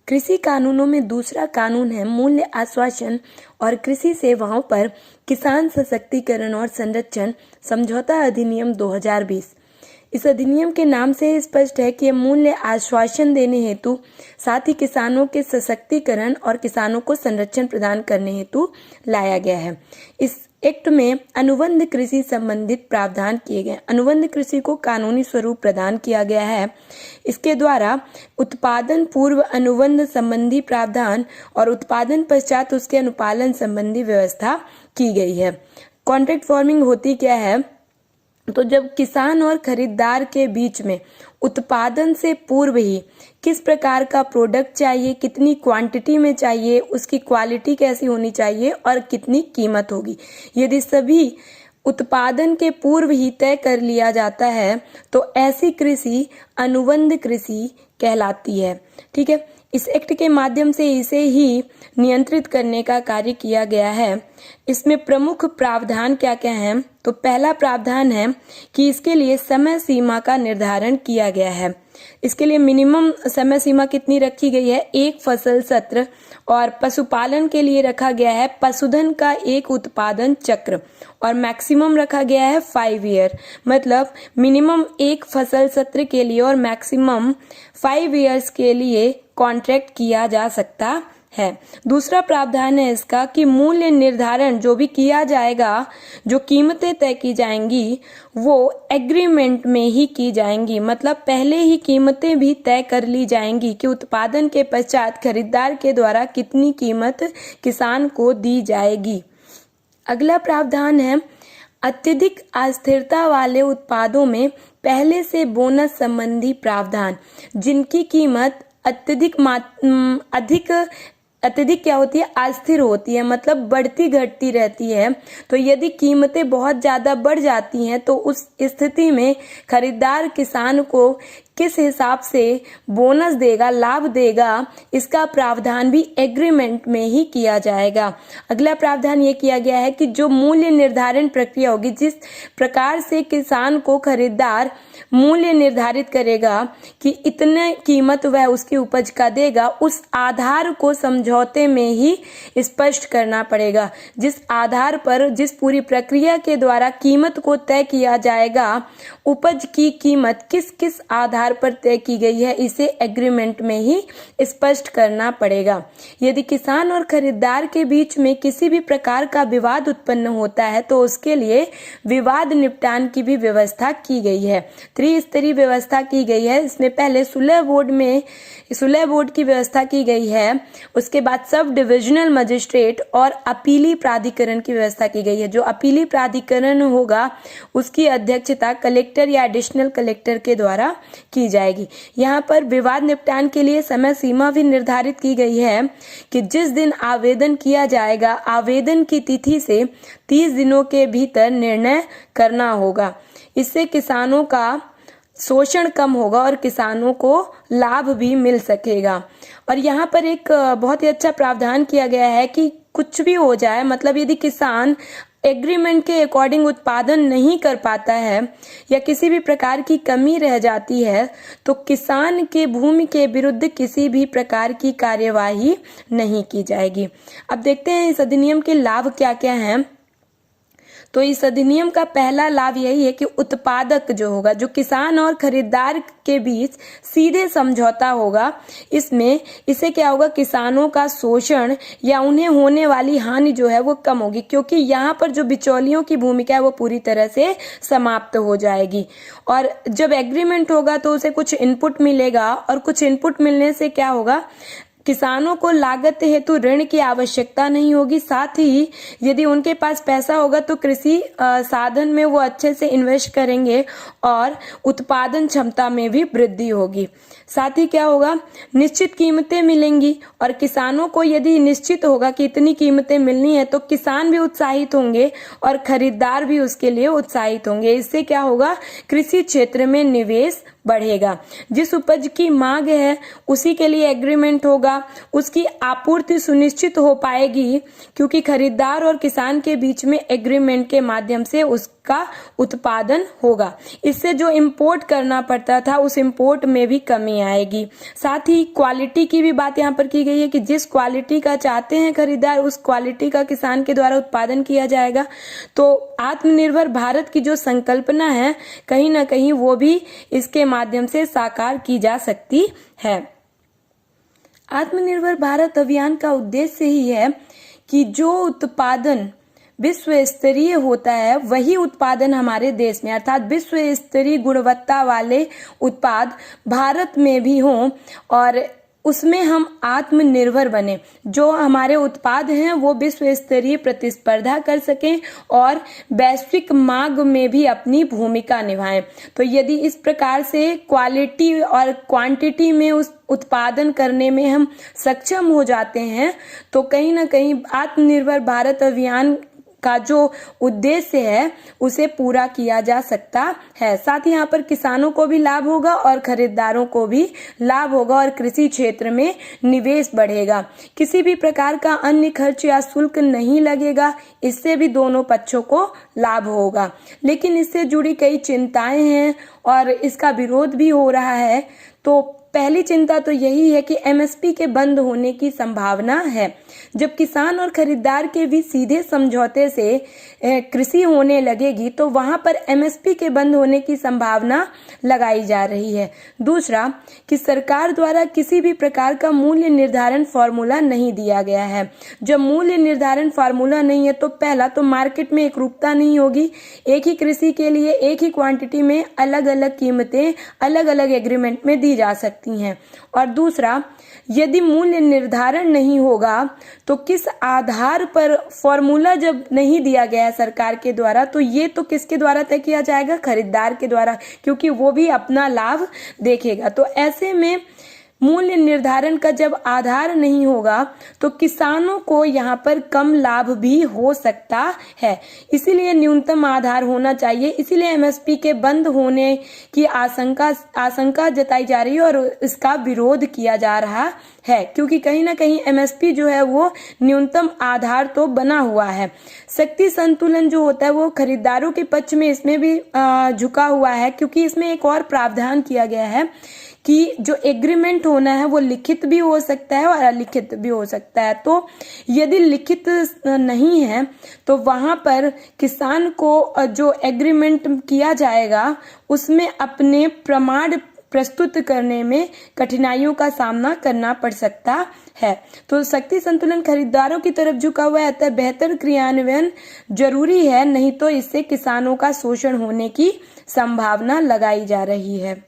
कृषि कानूनों में दूसरा कानून है मूल्य आश्वासन और कृषि सेवाओं पर किसान सशक्तिकरण और संरक्षण समझौता अधिनियम 2020। इस अधिनियम के नाम से स्पष्ट है कि यह मूल्य आश्वासन देने हेतु साथ ही किसानों के सशक्तिकरण और किसानों को संरक्षण प्रदान करने हेतु लाया गया है। इस एक्ट में अनुबंध कृषि संबंधित प्रावधान किए गए। अनुबंध कृषि को कानूनी स्वरूप प्रदान किया गया है। इसके द्वारा उत्पादन पूर्व अनुबंध संबंधी प्रावधान और उत्पादन पश्चात उसके अनुपालन संबंधी व्यवस्था की गई है। कॉन्ट्रैक्ट फार्मिंग होती क्या है? तो जब किसान और खरीदार के बीच में उत्पादन से पूर्व ही किस प्रकार का प्रोडक्ट चाहिए, कितनी क्वांटिटी में चाहिए, उसकी क्वालिटी कैसी होनी चाहिए और कितनी कीमत होगी, यदि सभी उत्पादन के पूर्व ही तय कर लिया जाता है तो ऐसी कृषि अनुबंध कृषि कहलाती है। ठीक है, इस एक्ट के माध्यम से इसे ही नियंत्रित करने का कार्य किया गया है। इसमें प्रमुख प्रावधान क्या क्या हैं? तो पहला प्रावधान है कि इसके लिए समय सीमा का निर्धारण किया गया है। इसके लिए मिनिमम समय सीमा कितनी रखी गई है? 1 फसल सत्र। और पशुपालन के लिए रखा गया है पशुधन का 1 उत्पादन चक्र और मैक्सिमम रखा गया है 5 ईयर। मतलब मिनिमम 1 फसल सत्र के लिए और मैक्सिमम 5 ईयर्स के लिए कॉन्ट्रैक्ट किया जा सकता है। दूसरा प्रावधान है इसका कि मूल्य निर्धारण जो भी किया जाएगा, जो कीमतें तय की जाएंगी वो एग्रीमेंट में ही की जाएंगी। मतलब पहले ही कीमतें भी तय कर ली जाएंगी कि उत्पादन के पश्चात खरीदार के द्वारा कितनी कीमत किसान को दी जाएगी। अगला प्रावधान है अत्यधिक अस्थिरता वाले उत्पादों में पहले से बोनस संबंधी प्रावधान, जिनकी कीमत अत्यधिक क्या होती है? अस्थिर होती है, मतलब बढ़ती घटती रहती है। तो यदि कीमतें बहुत ज्यादा बढ़ जाती हैं तो उस स्थिति में खरीदार किसान को किस हिसाब से बोनस देगा, लाभ देगा, इसका प्रावधान भी एग्रीमेंट में ही किया जाएगा। अगला प्रावधान ये किया गया है कि जो मूल्य निर्धारण प्रक्रिया होगी, जिस प्रकार से किसान को खरीदार मूल्य निर्धारित करेगा कि इतने कीमत वह उसकी उपज का देगा, उस आधार को समझौते में ही स्पष्ट करना पड़ेगा। जिस आधार पर, जिस पूरी प्रक्रिया के द्वारा कीमत को तय किया जाएगा, उपज की कीमत किस किस आधार पर तय की गई है, इसे एग्रीमेंट में ही स्पष्ट करना पड़ेगा। यदि किसान और खरीदार के बीच में किसी भी प्रकार का विवाद उत्पन्न होता है तो उसके लिए विवाद निपटान की भी व्यवस्था की गई है। त्रिस्तरीय व्यवस्था की गई है। इसमें पहले सुलह बोर्ड की व्यवस्था की गई है। उसके बाद सब डिविजनल मजिस्ट्रेट और अपीली प्राधिकरण की व्यवस्था की गई है। जो अपीली प्राधिकरण होगा उसकी अध्यक्षता कलेक्टर या एडिशनल कलेक्टर के द्वारा की जाएगी। यहाँ पर विवाद निपटान के लिए समय सीमा भी निर्धारित की गई है कि जिस दिन आवेदन किया जाएगा, आवेदन की तिथि से 30 दिनों के भीतर निर्णय करना होगा। इससे किसानों का शोषण कम होगा और किसानों को लाभ भी मिल सकेगा। और यहाँ पर एक बहुत ही अच्छा प्रावधान किया गया है कि कुछ भी हो जाए, मतलब यदि किसान एग्रीमेंट के अकॉर्डिंग उत्पादन नहीं कर पाता है या किसी भी प्रकार की कमी रह जाती है तो किसान के भूमि के विरुद्ध किसी भी प्रकार की कार्यवाही नहीं की जाएगी। अब देखते हैं इस अधिनियम के लाभ क्या क्या हैं। तो इस अधिनियम का पहला लाभ यही है कि उत्पादक जो होगा, जो किसान और खरीदार के बीच सीधे समझौता होगा, इससे क्या होगा? किसानों का शोषण या उन्हें होने वाली हानि जो है वो कम होगी, क्योंकि यहाँ पर जो बिचौलियों की भूमिका है वो पूरी तरह से समाप्त हो जाएगी। और जब एग्रीमेंट होगा तो उसे कुछ इनपुट मिलेगा और कुछ इनपुट मिलने से क्या होगा? किसानों को लागत हेतु ऋण की आवश्यकता नहीं होगी। साथ ही यदि उनके पास पैसा होगा तो कृषि साधन में वो अच्छे से इन्वेस्ट करेंगे और उत्पादन क्षमता में भी वृद्धि होगी। साथ ही क्या होगा? निश्चित कीमतें मिलेंगी और किसानों को यदि निश्चित होगा कि इतनी कीमतें मिलनी है तो किसान भी उत्साहित होंगे और खरीदार भी उसके लिए उत्साहित होंगे। इससे क्या होगा? कृषि क्षेत्र में निवेश बढ़ेगा। जिस उपज की मांग है उसी के लिए एग्रीमेंट होगा, उसकी आपूर्ति सुनिश्चित हो पाएगी क्योंकि खरीदार और किसान के बीच में एग्रीमेंट के माध्यम से उसका उत्पादन होगा। इससे जो इंपोर्ट करना पड़ता था उस इंपोर्ट में भी कमी आएगी। साथ ही क्वालिटी की भी बात यहाँ पर की गई है कि जिस क्वालिटी का चाहते हैं खरीदार उस क्वालिटी का किसान के द्वारा उत्पादन किया जाएगा। तो आत्मनिर्भर भारत की जो संकल्पना है कहीं ना कहीं वो भी इसके माध्यम से साकार की जा सकती है। आत्मनिर्भर भारत अभियान का उद्देश्य ही है कि जो उत्पादन विश्व स्तरीय होता है वही उत्पादन हमारे देश में अर्थात विश्व स्तरीय गुणवत्ता वाले उत्पाद भारत में भी हों और उसमें हम आत्मनिर्भर बने। जो हमारे उत्पाद हैं वो विश्व स्तरीय प्रतिस्पर्धा कर सकें और वैश्विक मांग में भी अपनी भूमिका निभाएं। तो यदि इस प्रकार से क्वालिटी और क्वांटिटी में उस उत्पादन करने में हम सक्षम हो जाते हैं तो कहीं ना कहीं आत्मनिर्भर भारत अभियान का जो उद्देश्य है उसे पूरा किया जा सकता है। साथ ही यहाँ पर किसानों को भी लाभ होगा और खरीदारों को भी लाभ होगा और कृषि क्षेत्र में निवेश बढ़ेगा। किसी भी प्रकार का अन्य खर्च या शुल्क नहीं लगेगा, इससे भी दोनों पक्षों को लाभ होगा। लेकिन इससे जुड़ी कई चिंताएं हैं और इसका विरोध भी हो रहा है। तो पहली चिंता तो यही है कि एमएसपी के बंद होने की संभावना है। जब किसान और खरीदार के भी सीधे समझौते से कृषि होने लगेगी तो वहां पर एमएसपी के बंद होने की संभावना लगाई जा रही है। दूसरा कि सरकार द्वारा किसी भी प्रकार का मूल्य निर्धारण फॉर्मूला नहीं दिया गया है। जब मूल्य निर्धारण फॉर्मूला नहीं है तो पहला तो मार्केट में एकरूपता नहीं होगी। एक ही कृषि के लिए एक ही क्वांटिटी में अलग अलग कीमतें अलग अलग एग्रीमेंट में दी जा सकती हैं। और दूसरा यदि मूल्य निर्धारण नहीं होगा तो किस आधार पर फॉर्मूला जब नहीं दिया गया है सरकार के द्वारा तो ये तो किसके द्वारा तय किया जाएगा? खरीदार के द्वारा, क्योंकि वो भी अपना लाभ देखेगा। तो ऐसे में मूल्य निर्धारण का जब आधार नहीं होगा तो किसानों को यहाँ पर कम लाभ भी हो सकता है। इसीलिए न्यूनतम आधार होना चाहिए। इसीलिए एमएसपी के बंद होने की आशंका जताई जा रही है और इसका विरोध किया जा रहा है, क्योंकि कहीं ना कहीं एमएसपी जो है वो न्यूनतम आधार तो बना हुआ है। शक्ति संतुलन जो होता है वो खरीदारों के पक्ष में इसमें भी झुका हुआ है, क्योंकि इसमें एक और प्रावधान किया गया है कि जो एग्रीमेंट होना है वो लिखित भी हो सकता है और अलिखित भी हो सकता है। तो यदि लिखित नहीं है तो वहां पर किसान को जो एग्रीमेंट किया जाएगा उसमें अपने प्रमाण प्रस्तुत करने में कठिनाइयों का सामना करना पड़ सकता है। तो शक्ति संतुलन खरीदारों की तरफ झुका हुआ है, अतः बेहतर क्रियान्वयन जरूरी है, नहीं तो इससे किसानों का शोषण होने की संभावना लगाई जा रही है।